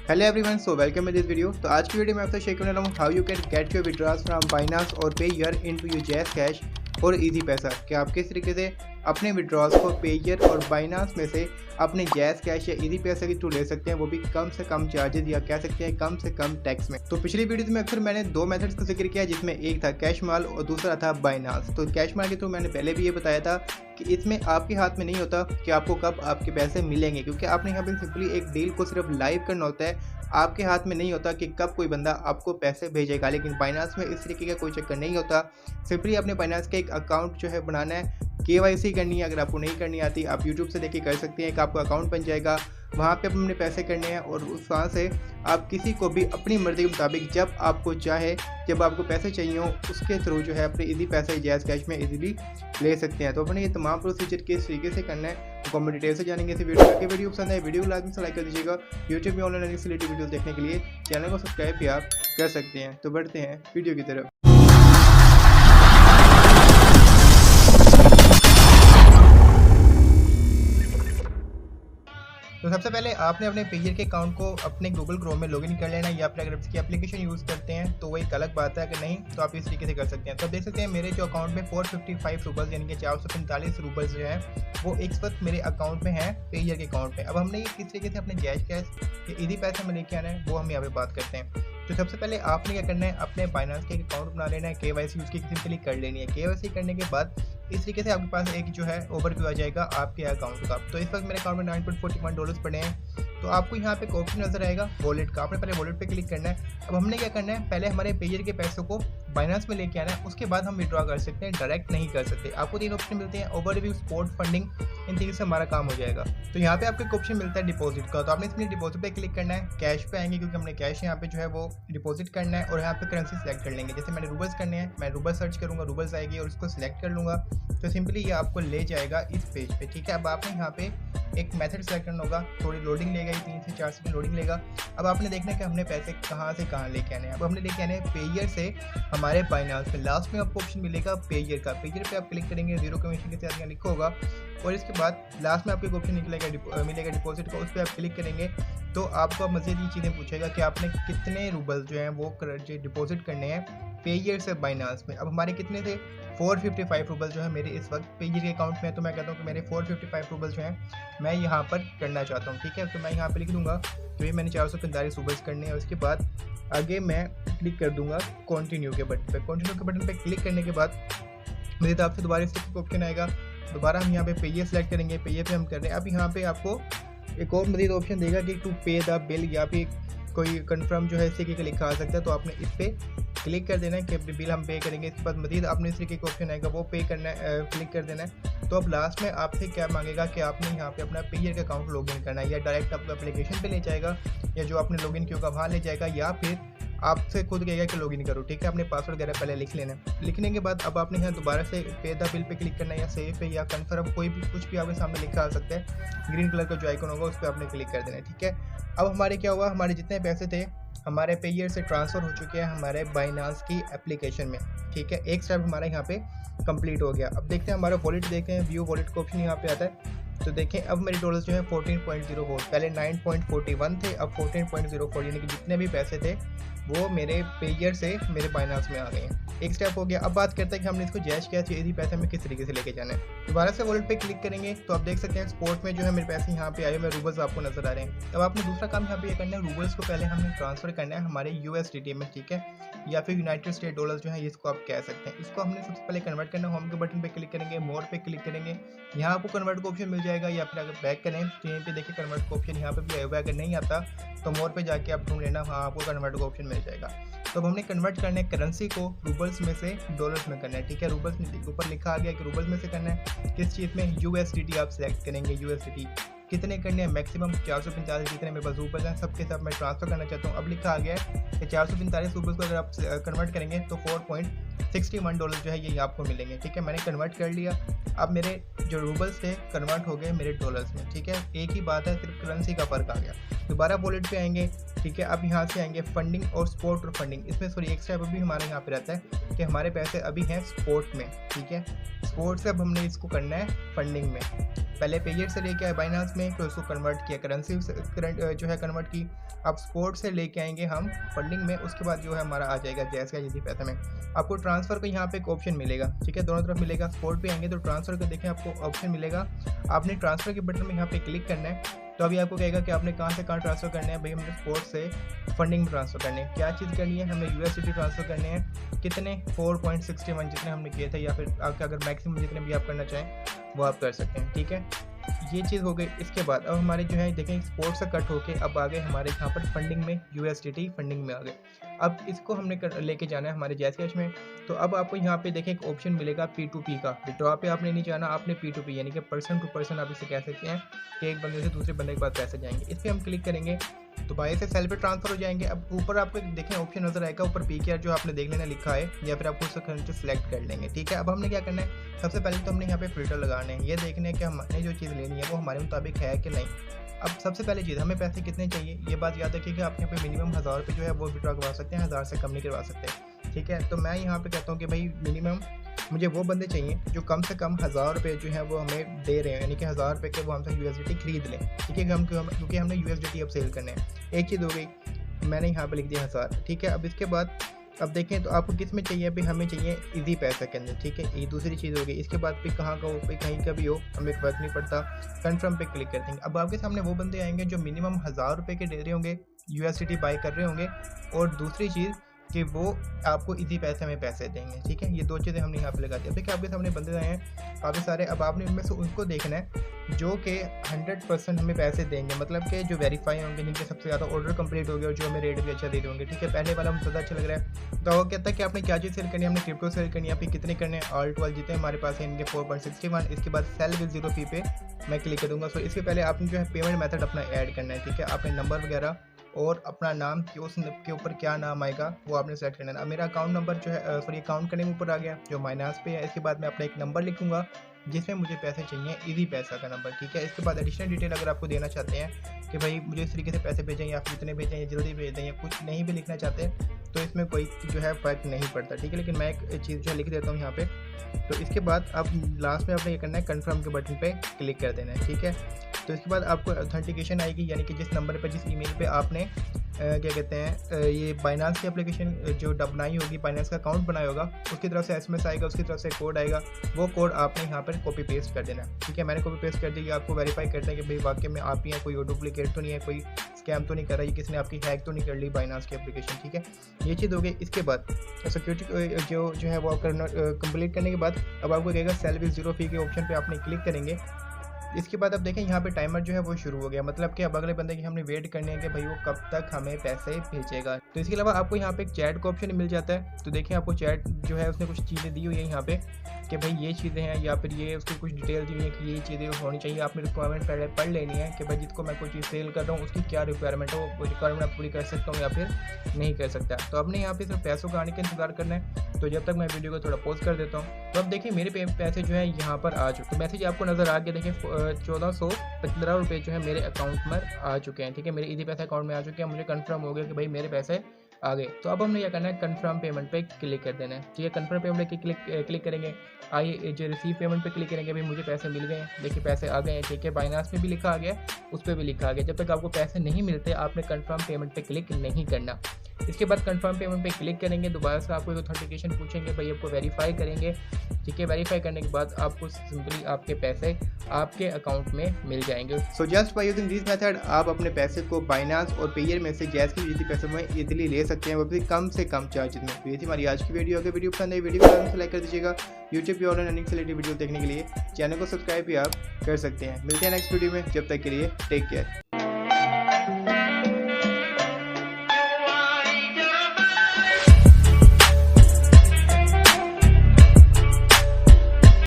Hello everyone, so welcome in this video. तो आज की वीडियो में आपसे शेयर करने वाला हूँ how you can get your withdrawals from Binance और pair into your JazzCash और इजी पैसा। कि आप किस तरीके से अपने विड्रॉल्स को पेयर और बाइनांस में से अपने जैज़ कैश या इजी पैसा के थ्रू ले सकते हैं, वो भी कम से कम चार्जेस या कह सकते हैं कम से कम टैक्स में। तो पिछली वीडियो में अक्सर मैंने दो मेथड्स का जिक्र किया, जिसमें एक था कैशमाल और दूसरा था बाइनांस। तो कैशमाल के थ्रू मैंने पहले भी ये बताया था कि इसमें आपके हाथ में नहीं होता कि आपको कब आपके पैसे मिलेंगे, क्योंकि आपने यहाँ पे सिंपली एक डील को सिर्फ लाइव करना होता है। आपके हाथ में नहीं होता कि कब कोई बंदा आपको पैसे भेजेगा। लेकिन बाइनांस में इस तरीके का कोई चक्कर नहीं होता। सिंपली अपने बाइनांस का एक अकाउंट जो है बनाना है, KYC करनी है। अगर आपको नहीं करनी आती, आप यूट्यूब से देख कर सकते हैं। कि आपका अकाउंट बन जाएगा, वहाँ पे अपने पैसे करने हैं और उस वहाँ से आप किसी को भी अपनी मर्ज़ी के मुताबिक जब आपको चाहे, जब आपको पैसे चाहिए हो, उसके थ्रू जो है अपने इजी पैसे जैज़ कैश में इजीली ले सकते हैं। तो अपने ये तमाम प्रोसीजर किस तरीके से करना है तो कमेंट डिटेल से जानेंगे इस वीडियो के। वीडियो पसंद है वीडियो को लाजमी से लाइक कर दीजिएगा। यूट्यूब में ऑनलाइन अर्निंग से रिलेटेड वीडियो देखने के लिए चैनल को सब्सक्राइब भी आप कर सकते हैं। तो बढ़ते हैं वीडियो की तरफ। तो सबसे पहले आपने अपने पेयर के अकाउंट को अपने गूगल क्रोम में लॉगिन कर लेना है, या फिर अगर इसकी एप्लीकेशन यूज़ करते हैं तो वो एक अलग बात है। अगर नहीं तो आप इस तरीके से कर सकते हैं। तो आप देख सकते हैं मेरे जो अकाउंट में 455 रूपल्स यानी कि 445 रूपल्स जो हैं वो इस वक्त मेरे अकाउंट में है, पेयर के अकाउंट में। अब हमने ये किस तरीके से अपने जैज़ कैश के इजी पैसे में लेके आना है वो हम यहाँ पे बात करते हैं। तो सबसे पहले आपने क्या करना है, अपने बाइनांस के अकाउंट बना लेना है। KYC उसकी सिंपली कर लेनी है। KYC करने के बाद इस तरीके से आपके पास एक जो है ओवरव्यू आ जाएगा आपके अकाउंट का। तो इस वक्त मेरे अकाउंट में $9.41 पड़े हैं। तो आपको यहाँ पे ऑप्शन नजर आएगा वॉलेट का, आपने पहले वॉलेट पे क्लिक करना है। अब हमने क्या करना है, पहले हमारे पेयर के पैसों को बाइनांस में लेके आना है, उसके बाद हम विड्रॉ कर सकते हैं, डायरेक्ट नहीं कर सकते। आपको तीन ऑप्शन मिलते हैं, ओवरव्यू, स्पॉट, फंडिंग। इन तीन से हमारा काम हो जाएगा। तो यहाँ पे आपको एक ऑप्शन मिलता है डिपॉजिट का। तो आपने इसमें डिपॉजिट पे क्लिक करना है। कैश पे आएंगे क्योंकि हमने कैश यहाँ पे जो है वो डिपॉजिट करना है, और यहाँ पे करेंसी सेलेक्ट कर लेंगे। जैसे मैंने रूबल्स करने हैं, मैं रूबल सर्च करूँगा, रूबल्स आएगी और इसको सिलेक्ट कर लूँगा। तो सिंपली ये आपको ले जाएगा इस पेज पे। ठीक है, अब आपने यहाँ पे एक मेथड सेलेक्ट करना होगा, थोड़ी लोडिंग लेगा, 3 से 4 सेकंड लोडिंग लेगा। अब आपने देखना है कि हमने पैसे कहाँ से कहाँ लेके आने हैं। अब हमने लेके आने हैं पेयर से हमारे बाइनांस पे। लास्ट में आपको ऑप्शन मिलेगा पेयर का, पेयर पे आप क्लिक करेंगे, जीरो कमीशन के साथ यहाँ लिखा होगा, और इसके बाद लास्ट में आपको एक ऑप्शन मिलेगा डिपॉजिट का, उस पर आप क्लिक करेंगे तो आपको मज़ीद ये चीज़ें पूछेगा कि आपने कितने रूबल जो हैं वो डिपॉजिट करने हैं पेयर से बाइनांस में। अब हमारे कितने थे, 455 रूबल जो है मेरे इस वक्त पेयर के अकाउंट में। तो मैं कहता हूँ कि मेरे 455 रूबल जो हैं मैं यहाँ पर करना चाहता हूँ। ठीक है, तो मैं यहाँ पर लिख दूँगा तो ये मैंने 445 रूबल्स करने हैं। उसके बाद आगे मैं क्लिक कर दूँगा कंटिन्यू के बटन पर। कंटिन्यू के बटन पर क्लिक करने के बाद मेरे तरफ से दोबारा इस ऑप्शन आएगा। दोबारा हम यहाँ पे पेयर सेलेक्ट करेंगे, पेयर पे हम कर रहे हैं। अब यहाँ पे आपको एक और मज़ीद ऑप्शन देगा कि टू पे द बिल, या फिर कोई कंफर्म जो है इस तरीके का लिखा आ सकता है। तो आपने इस पर क्लिक कर देना है कि बिल हम पे करेंगे। इसके बाद मज़ीद आपने इस तरीके का ऑप्शन आएगा, वो पे करना है, क्लिक कर देना है। तो अब लास्ट में आपसे क्या मांगेगा कि आपने यहाँ पे अपना पेयर का अकाउंट लॉगिन करना है, या डायरेक्ट आपको एप्लीकेशन पे ले जाएगा, या जो आपने लॉगिन किया होगा वहाँ ले जाएगा, या फिर आपसे खुद कहेगा कि लॉगिन करो। ठीक है, अपने पासवर्ड वगैरह पहले लिख लेना है। लिखने के बाद अब आपने यहाँ दोबारा से पे द बिल पे क्लिक करना है, या सेव पे, या कन्फर्म, कोई भी कुछ भी आपके सामने लिखा आ सकता है। ग्रीन कलर का जो आइकन होगा उस पर आपने क्लिक कर देना है। ठीक है, अब हमारे क्या हुआ, हमारे जितने पैसे थे हमारे पेयर से ट्रांसफ़र हो चुके हैं हमारे बाइनांस की एप्लीकेशन में। ठीक है, एक स्टेप हमारा यहाँ पे कंप्लीट हो गया। अब देखते हैं हमारा वॉलेट, देखते हैं व्यू वॉलेट का ऑप्शन यहाँ पे आता है। तो देखें अब मेरे डॉलर्स जो है 14.04, पहले 9.41 थे, अब 14.04, यानी कि जितने भी पैसे थे वो मेरे पेयर से मेरे बाइनांस में आ गए हैं। एक स्टेप हो गया। अब बात करते हैं कि हमने इसको जैज़ कैश इजी पैसे में किस तरीके से लेके जाना है। दोबारा से वॉलेट पे क्लिक करेंगे तो आप देख सकते हैं स्पॉट में जो है मेरे पैसे यहाँ पे आए, मेरे रूबल्स आपको नजर आ रहे हैं। अब आपने दूसरा काम यहाँ पे ये करना है, रूबल्स को पहले हमने ट्रांसफर करना है हमारे USDT में। ठीक है, या फिर यूनाइटेड स्टेट डॉलर जो है इसको आप कह सकते हैं। इसको हमने सबसे पहले कन्वर्ट करना है। होम के बटन पे क्लिक करेंगे, मोर पे क्लिक करेंगे, यहाँ आपको कन्वर्ट का ऑप्शन मिल जाएगा, या फिर अगर बैक करें तो यहीं पे देखिए कन्वर्ट का ऑप्शन यहाँ पे भी आया हुआ है। अगर नहीं आता तो मोर पे जाके आप ढूंढ लेना, वहाँ आपको कन्वर्ट का ऑप्शन मिल जाएगा। तो अब हमने कन्वर्ट करना है करेंसी को रूबल्स में से डॉलर्स में करना है। ठीक है, रूबल्स में ऊपर लिखा आ गया कि रूबल्स में से करना है। किस चीज़ में, USDT आप सिलेक्ट करेंगे। USDT कितने करने हैं, मैक्सिमम 445 जितने मेरे पास रूबल्स हैं सबके साथ मैं ट्रांसफर करना चाहता हूँ। अब लिखा आ गया है कि 445 रूबल्स को अगर आप कन्वर्ट करेंगे तो $4.61 जो है ये आपको मिलेंगे। ठीक है, मैंने कन्वर्ट कर लिया। अब मेरे जो रूबल्स थे कन्वर्ट हो गए मेरे डॉलर्स में। ठीक है, एक ही बात है, सिर्फ करेंसी का फ़र्क आ गया। दोबारा वॉलेट पे आएंगे। ठीक है, अब यहाँ से आएंगे फंडिंग और स्पॉट और फंडिंग। इसमें सॉरी एक स्टेप अभी हमारे यहाँ पे रहता है कि हमारे पैसे अभी हैं स्पॉट में। ठीक है, स्पॉट से अब हमने इसको करना है फंडिंग में। पहले पेयर से लेके आए बाइनांस में, फिर उसको कन्वर्ट किया करेंसी से, जो है कन्वर्ट की। अब स्पोर्ट से लेके आएंगे हम फंडिंग में, उसके बाद जो है हमारा आ जाएगा जैस का ईजी पैसा में। आपको ट्रांसफ़र का यहाँ पे एक ऑप्शन मिलेगा, ठीक है, दोनों तरफ मिलेगा। स्पोर्ट पे आएंगे तो ट्रांसफ़र का देखें आपको ऑप्शन मिलेगा, आपने ट्रांसफ़र के बटन में यहाँ पे क्लिक करना है। तो अभी आपको कहेगा कि आपने कहाँ से कहाँ ट्रांसफ़र करना है। भाई हमने स्पोर्ट से फंडिंग में ट्रांसफ़र करने हैं। क्या चीज़ करनी है, हमने USDT ट्रांसफ़र करने हैं। कितने 4.61 जितने हमने किए थे, या फिर आपके अगर मैक्सिमम जितने भी आप करना चाहें वो आप कर सकते हैं, ठीक है। ये चीज़ हो गई। इसके बाद अब हमारे जो है देखें स्पोर्ट से कट होके अब आ गए हमारे यहाँ पर फंडिंग में, USDT फंडिंग में आ गए। अब इसको हमने लेके जाना है हमारे जैस कैश में। तो अब आपको यहाँ पे देखें एक ऑप्शन मिलेगा P2P का। विड्रॉ पे आपने नहीं जाना, आपने P2P यानी कि पर्सन टू पर्सन आप इसे कह सकते हैं कि एक बंदे से दूसरे बंदे के पास पैसे जाएंगे। इस पर हम क्लिक करेंगे तो बाय से सेल पे ट्रांसफर हो जाएंगे। अब ऊपर आपको देखें ऑप्शन नजर आएगा, ऊपर PKR जो आपने देख लेना लिखा है, या फिर आपको उसको करंट सेलेक्ट कर लेंगे, ठीक है। अब हमने क्या करना है, सबसे पहले तो हमने यहाँ पे फिल्टर लगाने हैं, ये देखने कि हमने जो चीज़ लेनी है वो हमारे मुताबिक है कि नहीं। अब सबसे पहले चीज़ हमें पैसे कितने चाहिए, ये बात याद रखिए कि आप यहाँ पे मिनिमम 1000 रुपये जो है वो विड्रॉ करवा सकते हैं, 1000 से कम नहीं करवा सकते, ठीक है। तो मैं यहाँ पे कहता हूँ कि भाई मिनिमम मुझे वो बंदे चाहिए जो कम से कम 1000 रुपये जो है वो हमें दे रहे हैं, यानी कि 1000 रुपये के वो हमसे USDT खरीद लें, ठीक है। क्योंकि हमने USDT अब सेल करने हैं। एक चीज़ हो गई, मैंने यहाँ पे लिख दिया 1000, ठीक है। अब इसके बाद अब देखें तो आपको किस में चाहिए, अभी हमें चाहिए इजी पैसा के अंदर, ठीक है। ये दूसरी चीज़ हो गई। इसके बाद फिर कहाँ का हो, फिर कहीं का भी हो, हमें फर्क नहीं पड़ता, कन्फर्म पे क्लिक कर देंगे। अब आपके सामने वो बंदे आएंगे जो मिनिमम 1000 रुपये के दे रहे होंगे, USDT बाई कर रहे होंगे, और दूसरी चीज़ कि वो आपको इजी पैसे में पैसे देंगे, ठीक है। ये दो चीज़ें हमने यहाँ पे लगा दी। अब देखिए आपके सामने बंदे आए हैं काफ़ी सारे। अब आपने उनमें से उनको देखना है जो कि 100% हमें पैसे देंगे, मतलब कि जो वेरीफाई होंगे, जिनके सबसे ज़्यादा ऑर्डर कंप्लीट हो गया और जो हमें रेट भी अच्छा दे रहे होंगे, ठीक है। पहले वाला मुझे ज़्यादा अच्छा लग रहा है। तो वो कहता है कि आपने क्या चीज़ सेल करनी है, हमने क्रिप्टो सेल करनी है, आप कितने करने हैं, ऑल 12 जितने हमारे पास है इनके 4.61। इसके बाद सेल विद 0 फी पे मैं क्लिक कर दूँगा। सो इसके पहले आपने जो है पेमेंट मेथड अपना ऐड करना है, ठीक है। आपने नंबर वगैरह और अपना नाम कि उस के ऊपर क्या नाम आएगा वो आपने सेलेक्ट करना है। मेरा अकाउंट नंबर जो है सॉरी अकाउंट का नेम ऊपर आ गया जो माइनस पे है। इसके बाद मैं अपना एक नंबर लिखूंगा जिसमें मुझे पैसे चाहिए, इजी पैसा का नंबर, ठीक है। इसके बाद एडिशनल डिटेल अगर आपको देना चाहते हैं कि भाई मुझे इस तरीके से पैसे भेजें या फिर इतने भेजें या जल्दी भेज दें या कुछ नहीं भी लिखना चाहते तो इसमें कोई जो है फ़र्क नहीं पड़ता, ठीक है। लेकिन मैं एक चीज़ जो है लिख देता हूँ यहाँ पे। तो इसके बाद अब लास्ट में आपने ये करना है कन्फर्म के बटन पे क्लिक कर देना है, ठीक है। तो इसके बाद आपको ऑथेंटिकेशन आएगी, यानी कि जिस नंबर पर जिस ईमेल पे आपने क्या कहते हैं ये बाइनांस की एप्लीकेशन जो बनाई होगी, बाइनांस का अकाउंट बनाया होगा, उसकी तरफ से SMS आएगा, उसकी तरफ से कोड आएगा, वो कोड आपने यहाँ पर कॉपी पेस्ट कर देना, ठीक है। मैंने कॉपी पेस्ट कर दिया। आपको वेरीफाई करना है कि भाई वाकई में आप ही हैं, कोई डुप्लीकेट तो नहीं है, कोई स्कैम तो नहीं कर रहा है, किसी ने आपकी हैक तो नहीं कर ली बाइनांस की एप्लीकेशन, ठीक है। ये चीज़ हो गई। इसके बाद सिक्योरिटी जो है वो करना कंप्लीट करने के बाद अब आपको कहेगा सेल विद 0 फी के ऑप्शन पे आपने क्लिक करेंगे। इसके बाद अब देखें यहाँ पे टाइमर जो है वो शुरू हो गया, मतलब कि अब अगले बंदे की हमने वेट करनी है कि भाई वो कब तक हमें पैसे भेजेगा। तो इसके अलावा आपको यहाँ पे एक चैट का ऑप्शन मिल जाता है। तो देखिए आपको चैट जो है उसने कुछ चीज़ें दी हुई है यहाँ पे कि भाई ये चीज़ें हैं, या फिर ये उसकी कुछ डिटेल दी हुई है कि ये चीज़ें होनी चाहिए। आपने रिक्वायरमेंट पहले पढ़ लेनी है कि भाई जिसको मैं कोई चीज़ सेल कर रहा हूँ उसकी क्या रिक्वायरमेंट है, वो रिक्वायरमेंट आप पूरी कर सकता हूँ या फिर नहीं कर सकता। तो आपने यहाँ पे सिर्फ पैसों का आने का इंतजार करना है। तो जब तक मैं वीडियो को थोड़ा पॉज कर देता हूँ तो अब देखिए मेरे पैसे जो है यहाँ पर आ चुके। तो मैसेज आपको नज़र आ गया, देखिए 1415 रुपये जो है मेरे अकाउंट में आ चुके हैं, ठीक है। मेरे इजी पैसा अकाउंट में आ चुके हैं, मुझे कंफर्म हो गया कि भाई मेरे पैसे आ गए। तो अब हमने क्या करना है, कंफर्म पेमेंट पे क्लिक कर देना है, ठीक है। कंफर्म पेमेंट पे क्लिक करेंगे, आइए जो रिसीव पेमेंट पे क्लिक करेंगे, भाई मुझे पैसे मिल गए हैं, देखिए पैसे आ गए हैं, ठीक है। बाइनांस में भी लिखा आ गया, उस पर भी लिखा आ गया। जब तक आपको पैसे नहीं मिलते आपने कंफर्म पेमेंट पे क्लिक नहीं करना। इसके बाद कंफर्म पेमेंट पे क्लिक करेंगे, दोबारा से आपको एक ऑथेंटिकेशन पूछेंगे, भाई आपको वेरीफाई करेंगे, ठीक है। वेरीफाई करने के बाद आपको सिंपली आपके पैसे आपके अकाउंट में मिल जाएंगे। So just by using this method आप अपने पैसे को बाइनांस और पेयर में से जैस की इजी पैसे में इजीली ले सकते हैं, वो भी कम से कम चार्जेस में। तो ये थी हमारी आज की वीडियो। अगर वीडियो पसंद है वीडियो को लाइक कर दीजिएगा। यूट्यूब पे ऑनलाइन अर्निंग से रिलेटेड वीडियो देखने के लिए चैनल को सब्सक्राइब भी आप कर सकते हैं। मिलते हैं नेक्स्ट वीडियो में, जब तक के लिए टेक केयर।